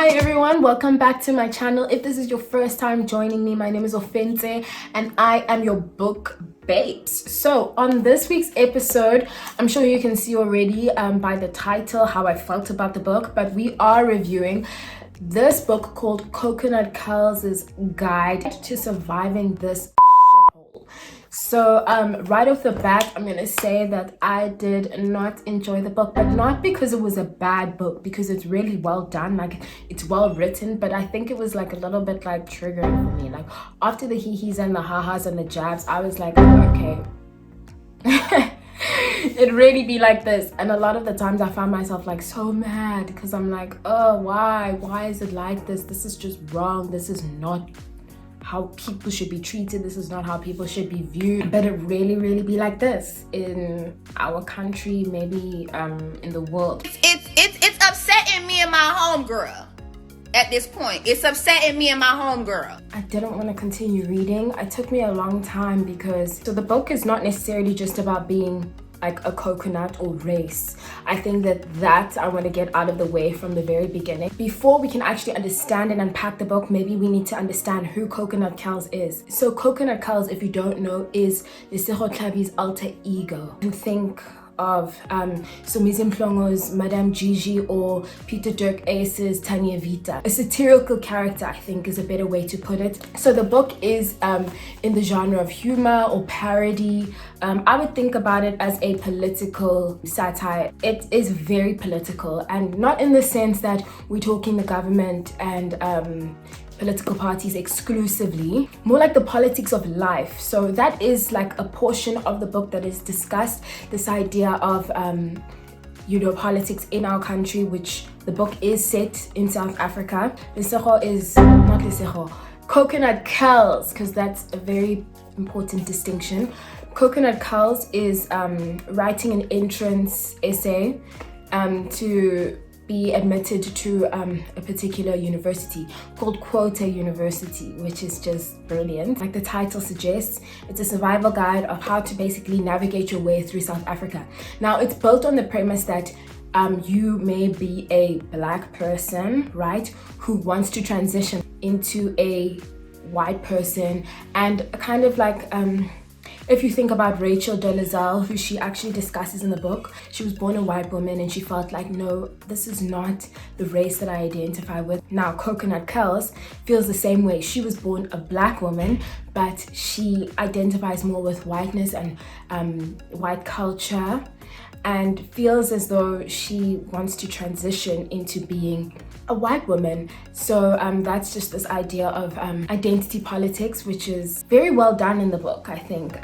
Hi everyone, welcome back to my channel. If this is your first time joining me, my name is Ofente and I am your book babes. So on this week's episode, I'm sure you can see already by the title how I felt about the book, but we are reviewing this book called Coconut Kelz's Guide to Surviving This Shithole. So right off the bat, I'm gonna say that I did not enjoy the book, but not because it was a bad book, because it's really well done, like it's well written, but I think it was like a little bit like triggering for me. Like after the hee-hees and the ha-has and the jabs, I was like, oh, okay. It really be like this, and a lot of the times I found myself like so mad because I'm like, oh, why is it like this? This is just wrong. This is not how people should be treated. This is not how people should be viewed. But it really be like this in our country, maybe in the world. It's upsetting me and my homegirl. At this point, it's upsetting me and my homegirl. I didn't want to continue reading. It took me a long time because the book is not necessarily just about being like a coconut or race. I think that I want to get out of the way from the very beginning. Before we can actually understand and unpack the book, maybe we need to understand who Coconut Kelz is. So Coconut Kelz, if you don't know, is Lesego Tlhabi's alter ego. And think of Somizi Mhlongo's Madame Gigi or Peter Dirk Ace's Tanya Vita. A satirical character, I think, is a better way to put it. So the book is in the genre of humor or parody. I would think about it as a political satire. It is very political, and not in the sense that we're talking the government and political parties exclusively, more like the politics of life. So that is like a portion of the book that is discussed, this idea of politics in our country, which the book is set in South Africa. Lesego is not Lesego, Coconut Kelz, because that's a very important distinction. Coconut Kelz is writing an entrance essay to be admitted to a particular university called Quota University, which is just brilliant. Like the title suggests, it's a survival guide of how to basically navigate your way through South Africa. Now, it's built on the premise that you may be a black person, right, who wants to transition into a white person, and kind of like if you think about Rachel Dolezal, who she actually discusses in the book, she was born a white woman and she felt like, no, this is not the race that I identify with. Now, Coconut Kelz feels the same way. She was born a black woman, but she identifies more with whiteness and white culture, and feels as though she wants to transition into being a white woman. So that's just this idea of identity politics, which is very well done in the book, I think.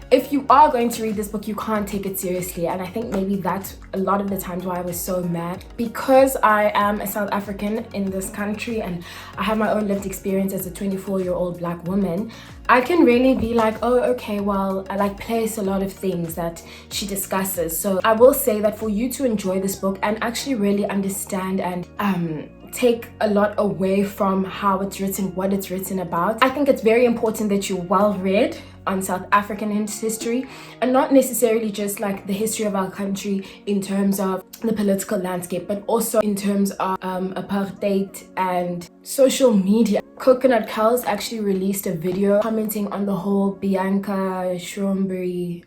If you are going to read this book, you can't take it seriously, and I think maybe that's a lot of the times why I was so mad. Because I am a South African in this country and I have my own lived experience as a 24-year-old black woman, I can really be like, oh, okay, well, I like place a lot of things that she discusses. So I will say that for you to enjoy this book and actually really understand and take a lot away from how it's written, what it's written about, I think it's very important that you're well read on South African history, and not necessarily just like the history of our country in terms of the political landscape, but also in terms of apartheid and social media. Coconut Kelz actually released a video commenting on the whole Bianca Schromberi,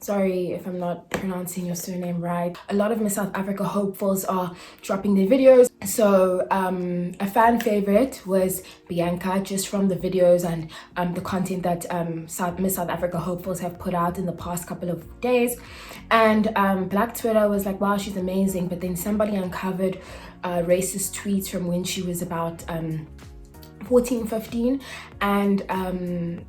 sorry if I'm not pronouncing your surname right. A lot of Miss South Africa hopefuls are dropping their videos. So a fan favorite was Bianca, just from the videos and the content that Miss South Africa hopefuls have put out in the past couple of days. And Black Twitter was like, wow, she's amazing. But then somebody uncovered racist tweets from when she was about 14, 15, and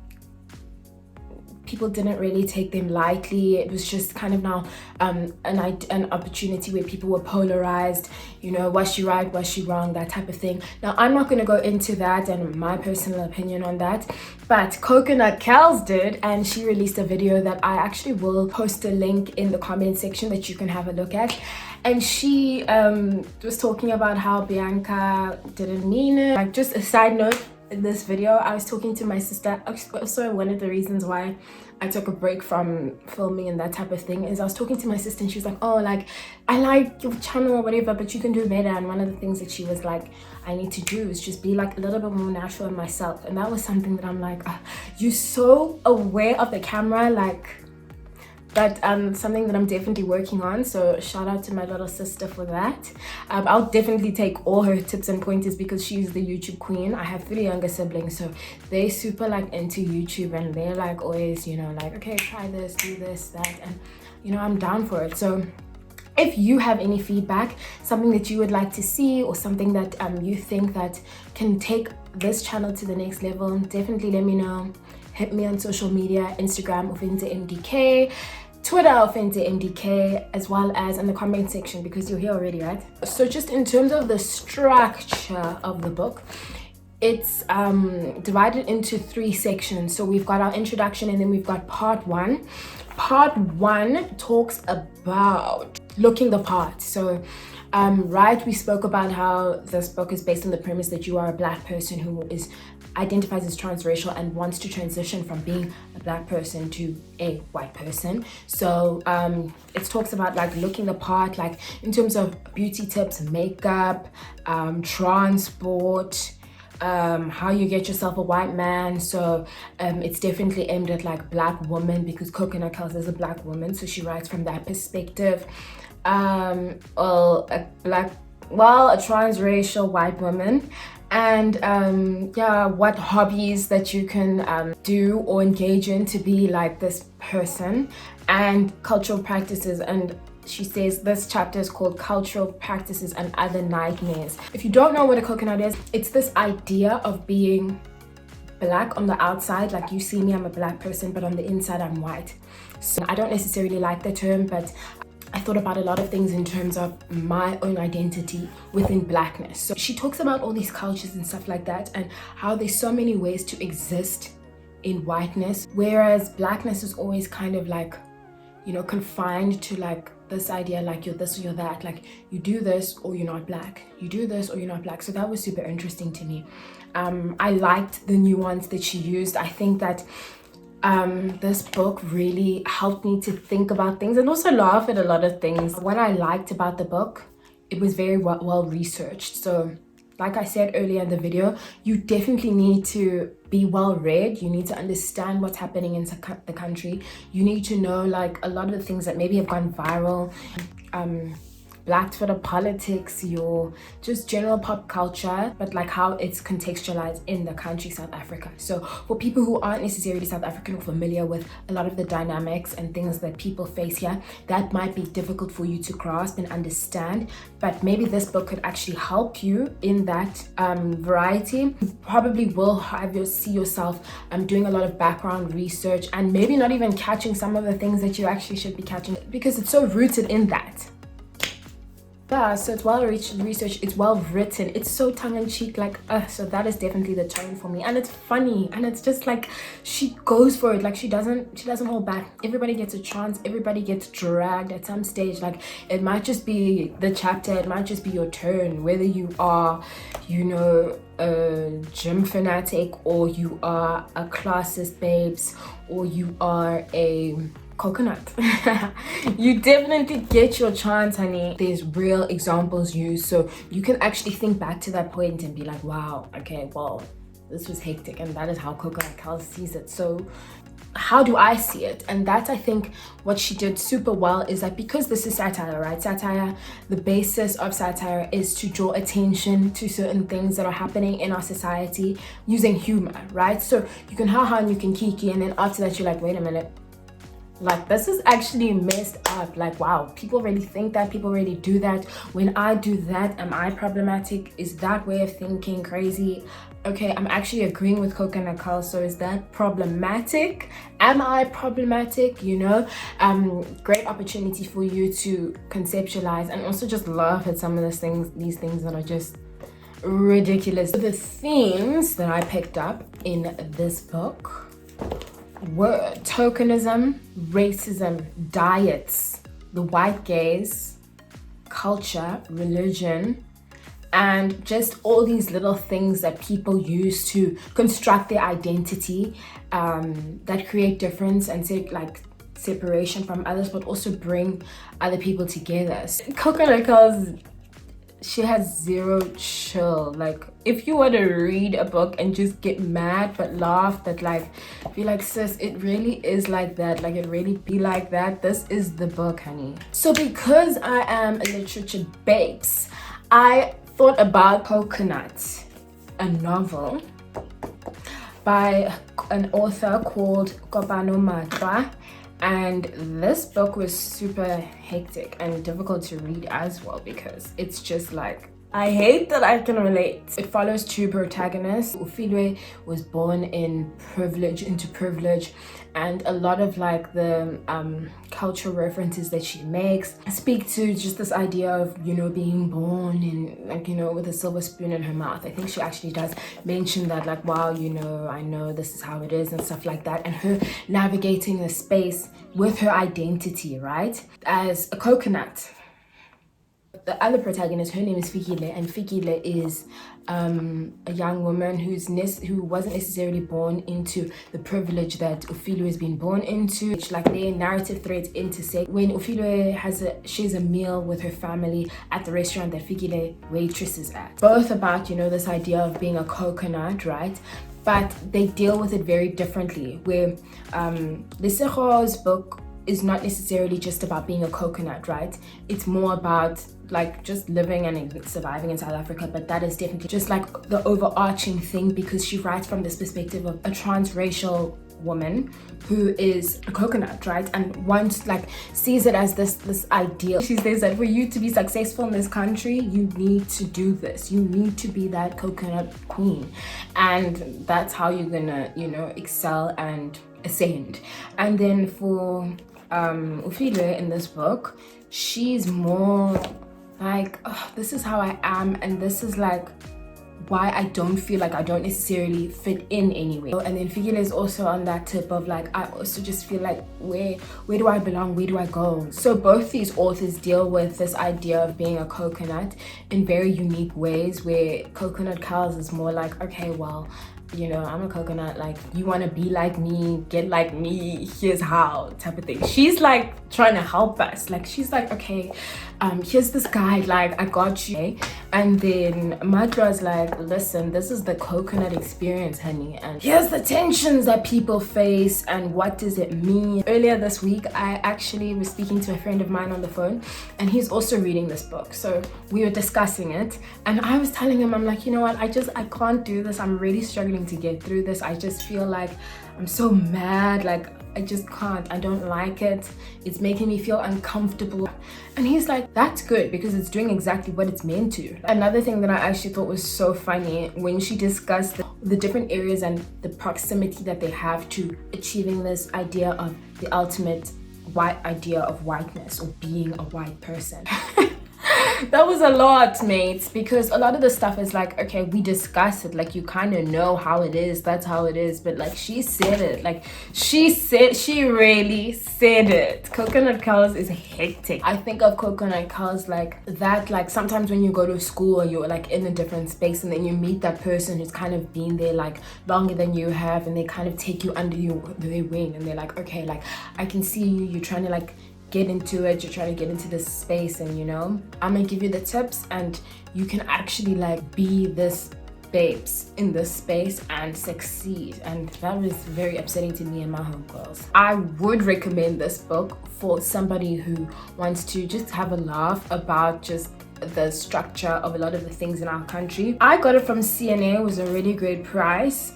people didn't really take them lightly. It was just kind of now an opportunity where people were polarized, was she right, was she wrong, that type of thing. Now, I'm not going to go into that and my personal opinion on that, but Coconut Kelz did, and she released a video that I actually will post a link in the comment section that you can have a look at. And she was talking about how Bianca didn't mean it. Like, just a side note, in this video, I was talking to my sister. Also, one of the reasons why I took a break from filming and that type of thing is I was talking to my sister and she was like, oh, like, I like your channel or whatever, but you can do better. And one of the things that she was like, I need to do is just be like a little bit more natural in myself. And that was something that I'm like, you're so aware of the camera, like, but something that I'm definitely working on. So shout out to my little sister for that. I'll definitely take all her tips and pointers because she's the YouTube queen. I have 3 younger siblings, so they're super like into YouTube and they're like always, you know, like, okay, try this, do this, that, and you know, I'm down for it. So if you have any feedback, something that you would like to see or something that you think that can take this channel to the next level, definitely let me know. Hit me on social media, Instagram ufentsemdk, Twitter ufentsemdk, as well as in the comment section because you're here already, right? So just in terms of the structure of the book, it's divided into 3 sections. So we've got our introduction and then we've got part 1. Part 1 talks about looking the part. So right, we spoke about how this book is based on the premise that you are a black person who identifies as transracial and wants to transition from being a black person to a white person. So it talks about like looking the part, like in terms of beauty tips, makeup, transport, how you get yourself a white man. So it's definitely aimed at like black women because Coconut Kelz is a black woman, so she writes from that perspective. A transracial white woman, and yeah, what hobbies that you can do or engage in to be like this person, and cultural practices. And she says this chapter is called Cultural Practices and Other Nightmares. If you don't know what a coconut is, it's this idea of being black on the outside, like you see me, I'm a black person, but on the inside I'm white. So I don't necessarily like the term, but I thought about a lot of things in terms of my own identity within blackness. So she talks about all these cultures and stuff like that and how there's so many ways to exist in whiteness, whereas blackness is always kind of like, you know, confined to like this idea, like you're this or you're that, like you do this or you're not black, you do this or you're not black. So that was super interesting to me. I liked the nuance that she used. I think that this book really helped me to think about things and also laugh at a lot of things. What I liked about the book, it was very well researched. So like I said earlier in the video, you definitely need to be well read. You need to understand what's happening in the country. You need to know like a lot of the things that maybe have gone viral, Black Twitter politics, your just general pop culture, but like how it's contextualized in the country South Africa. So for people who aren't necessarily South African or familiar with a lot of the dynamics and things that people face here, that might be difficult for you to grasp and understand, but maybe this book could actually help you in that variety. You probably will see yourself doing a lot of background research and maybe not even catching some of the things that you actually should be catching because it's so rooted in that. Yeah, so it's well researched, it's well written, it's so tongue-in-cheek, like so that is definitely the tone for me. And it's funny, and it's just like she goes for it, like she doesn't hold back. Everybody gets a chance, everybody gets dragged at some stage. Like it might just be the chapter, it might just be your turn, whether you are, you know, a gym fanatic, or you are a classist babes, or you are a coconut. You definitely get your chance, honey. There's real examples used, so you can actually think back to that point and be like, wow, okay, well, this was hectic, and that is how Coconut Kelz sees it. So how do I see it? And that's, I think, what she did super well is that because this is satire, right? Satire, the basis of satire is to draw attention to certain things that are happening in our society using humor, right? So you can ha and you can kiki, and then after that you're like, wait a minute, like this is actually messed up. Like, wow, people really think that, people really do that. When I do that, am I problematic? Is that way of thinking crazy? Okay, I'm actually agreeing with Coconut Kelz. So is that problematic? Am I problematic? You know, great opportunity for you to conceptualize and also just laugh at some of these things that are just ridiculous. The themes that I picked up in this book were tokenism, racism, diets, the white gaze, culture, religion, and just all these little things that people use to construct their identity, that create difference and say like separation from others, but also bring other people together. Coconut Kelz, she has zero chill. Like, if you want to read a book and just get mad but laugh, but like be like, sis, it really is like that, like it really be like that, this is the book, honey. So because I am a literature babes, I thought about Coconut, a novel by an author called Kopano, and this book was super hectic and difficult to read as well, because it's just like, I hate that I can relate. It follows two protagonists. Ufilwe was born into privilege, and a lot of like the cultural references that she makes speak to just this idea of, you know, being born and like, you know, with a silver spoon in her mouth. I think she actually does mention that, like, wow, you know, I know this is how it is and stuff like that, and her navigating the space with her identity, right, as a coconut. The other protagonist, her name is Fikile, and Fikile is a young woman who wasn't necessarily born into the privilege that Ufilwe has been born into. It's like their narrative threads intersect when Ufilwe shares a meal with her family at the restaurant that Fikile waitresses at. Both about, you know, this idea of being a coconut, right? But they deal with it very differently, where Lesego's book is not necessarily just about being a coconut, right? It's more about like just living and surviving in South Africa, but that is definitely just like the overarching thing, because she writes from this perspective of a transracial woman who is a coconut, right? And once like sees it as this ideal. She says that for you to be successful in this country, you need to do this. You need to be that coconut queen, and that's how you're gonna, you know, excel and ascend. And then for Ufilwe in this book, she's more like, oh, this is how I am, and this is like why I don't feel like I don't necessarily fit in anyway. And then Fikile is also on that tip of like, I also just feel like, where do I belong? Where do I go? So both these authors deal with this idea of being a coconut in very unique ways, where Coconut Kelz is more like, okay, well, you know, I'm a coconut, like, you want to be like me, get like me, here's how, type of thing. She's like trying to help us. Like, she's like, okay, here's this guide, like, I got you. And then Madra's like, listen, this is the coconut experience, honey, and here's the tensions that people face and what does it mean. Earlier this week, I actually was speaking to a friend of mine on the phone, and he's also reading this book. So we were discussing it, and I was telling him, I'm like, you know what, I can't do this. I'm really struggling to get through this. I just feel like I'm so mad, like I just can't. I don't like it. It's making me feel uncomfortable. And he's like, that's good, because it's doing exactly what it's meant to. Another thing that I actually thought was so funny when she discussed the different areas and the proximity that they have to achieving this idea of the ultimate white idea of whiteness, or being a white person. That was a lot, mates, because a lot of the stuff is like, okay, we discuss it, like you kind of know how it is, that's how it is, but like she said it, like she really said it. Coconut Kelz is hectic. I think of Coconut Kelz like that, like sometimes when you go to school and you're like in a different space, and then you meet that person who's kind of been there like longer than you have, and they kind of take you under their wing, and they're like, okay, like I can see you're trying to like get into it, you're trying to get into this space, and you know, I'm gonna give you the tips, and you can actually like be this babes in this space and succeed. And that was very upsetting to me and my homegirls. I would recommend this book for somebody who wants to just have a laugh about just the structure of a lot of the things in our country. I got it from CNA. It was a really great price.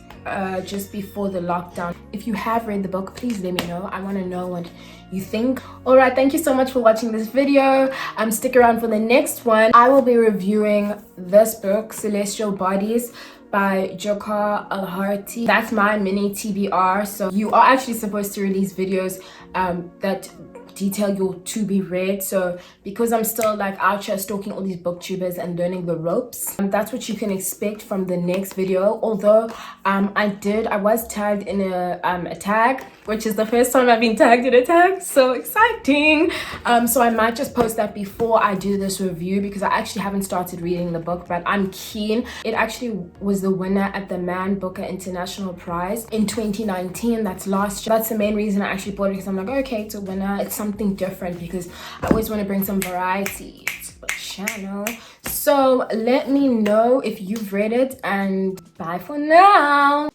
Just before the lockdown. If you have read the book, please let me know. I want to know what you think. All right, thank you so much for watching this video. Stick around for the next one. I will be reviewing this book, Celestial Bodies by Jokar Alharti. That's my mini TBR. So you are actually supposed to release videos that detail your to be read. So because I'm still like out here stalking all these booktubers and learning the ropes, that's what you can expect from the next video. Although I was tagged in a tag, which is the first time I've been tagged in a tag. So exciting. So I might just post that before I do this review, because I actually haven't started reading the book, but I'm keen. It actually was the winner at the Man Booker International Prize in 2019. That's last year. That's the main reason I actually bought it, because I'm like, okay, it's a winner. It's something different, because I always want to bring some variety to the channel. So let me know if you've read it, and bye for now.